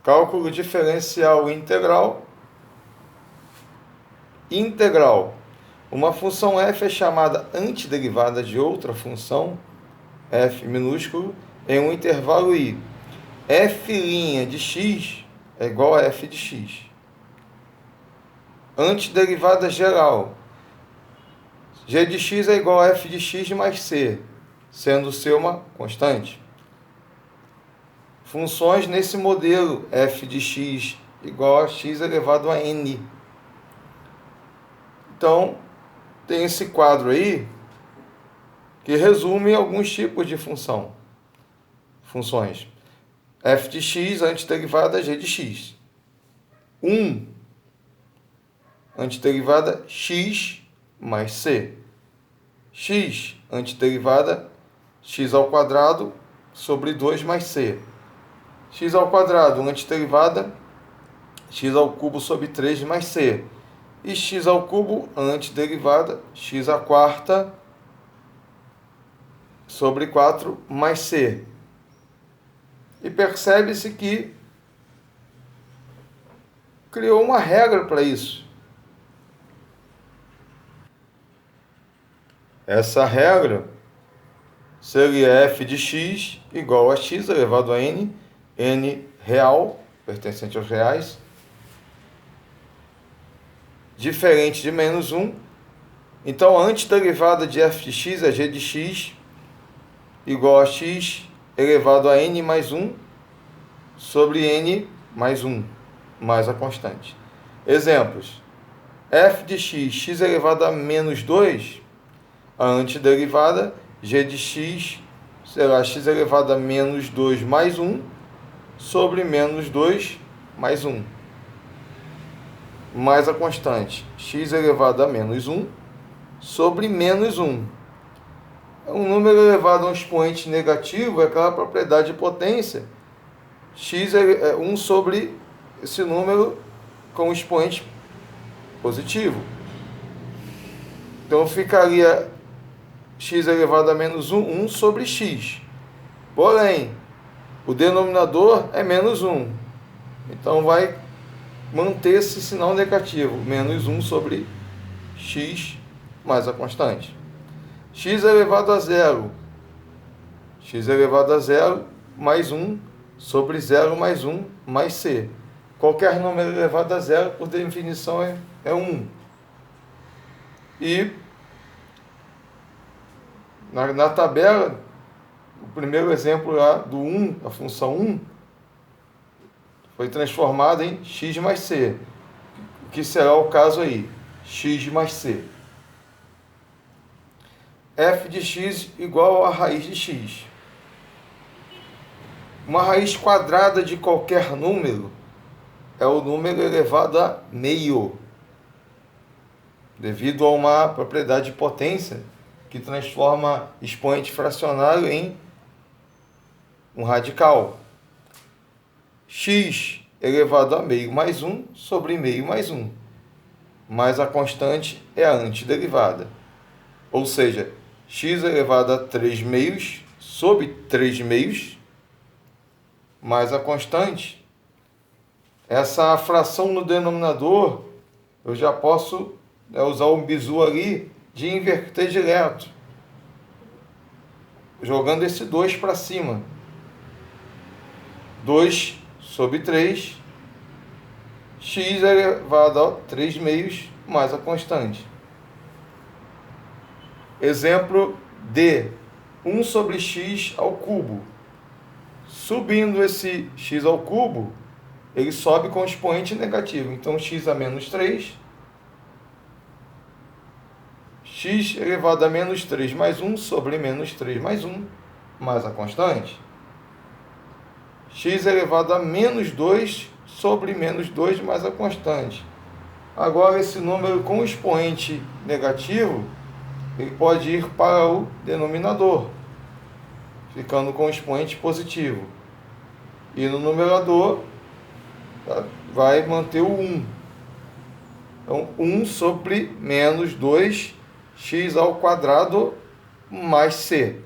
Cálculo diferencial integral. Integral. Uma função f é chamada antiderivada de outra função, f minúsculo, em um intervalo i. f' de x é igual a f de x. Antiderivada geral. G de x é igual a f de x mais c, sendo c uma constante. Funções nesse modelo, f de x igual a x elevado a n. Então, tem esse quadro aí que resume alguns tipos de funções. f de x, antiderivada g de x. 1, antiderivada x mais c. X, antiderivada x ao quadrado sobre 2 mais c. X ao quadrado, antiderivada x ao cubo sobre 3 mais c. E x ao cubo, antiderivada x à quarta sobre 4 mais c. E percebe-se que criou uma regra para isso. Essa regra seria f de x igual a x elevado a n, n real, pertencente aos reais, diferente de menos 1. Então, a antiderivada de f de x é g de x igual a x elevado a n mais 1 sobre n mais 1, mais a constante. Exemplos. F de x, x elevado a menos 2, a antiderivada, g de x será x elevado a menos 2 mais 1 sobre menos 2 mais 1, mais a constante, x elevado a menos 1 sobre menos 1. Um número elevado a um expoente negativo é aquela propriedade de potência. X é 1 sobre esse número com expoente positivo. Então ficaria x elevado a menos 1, 1 sobre x. Porém, o denominador é menos 1. Então vai manter esse sinal negativo. Menos 1 sobre x mais a constante. X elevado a 0. X elevado a 0 mais 1 sobre 0 mais 1 mais c. Qualquer número elevado a 0, por definição, é 1. E na tabela, o primeiro exemplo lá do 1, a função 1, foi transformada em x mais c, que será o caso aí, x mais c. F de x igual a raiz de x. Uma raiz quadrada de qualquer número é o número elevado a meio, devido a uma propriedade de potência que transforma expoente fracionário em um radical. X elevado a meio mais 1 sobre meio mais 1, mas a constante é a antiderivada. Ou seja, x elevado a 3 meios sobre 3 meios, mais a constante. Essa fração no denominador, eu já posso usar o bizu ali de inverter direto, jogando esse 2 para cima. 2 sobre 3, x elevado a 3 meios mais a constante. Exemplo D, 1 sobre x ao cubo. Subindo esse x ao cubo, ele sobe com expoente negativo. Então, x a menos 3, x elevado a menos 3 mais 1 sobre menos 3 mais 1, mais a constante. X elevado a menos 2 sobre menos 2 mais a constante. Agora, esse número com expoente negativo, ele pode ir para o denominador, ficando com expoente positivo. E no numerador, vai manter o 1. Então, 1 sobre menos 2, x ao quadrado mais c.